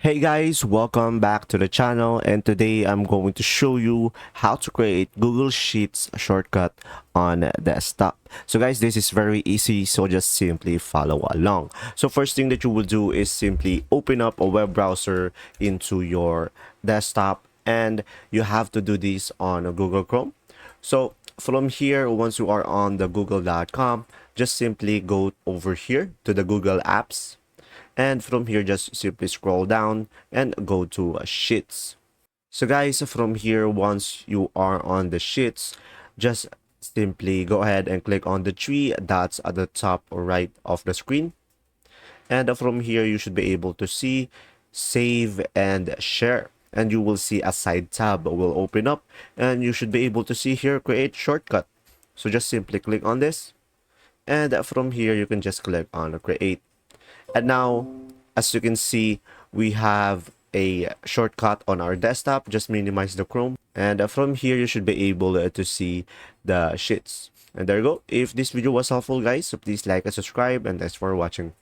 Hey guys, welcome back to the channel, and today I'm going to show you how to create Google Sheets shortcut on desktop. So guys, this is very easy, so just simply follow along. So first thing that you will do is simply open up a web browser into your desktop, and you have to do this on a Google Chrome. So from here, once you are on the google.com, just simply go over here to the Google Apps, and from here just simply scroll down and go to Sheets. So guys, from here, once you are on the Sheets, just simply go ahead and click on the three dots at the top right of the screen, and from here you should be able to see save and share, and you will see a side tab will open up, and you should be able to see here create shortcut. So just simply click on this, and from here you can just click on create. And now, as you can see, we have a shortcut on our desktop. Just minimize the Chrome. And from here, you should be able to see the sheets. And there you go. If this video was helpful, guys, so please like and subscribe. And thanks for watching.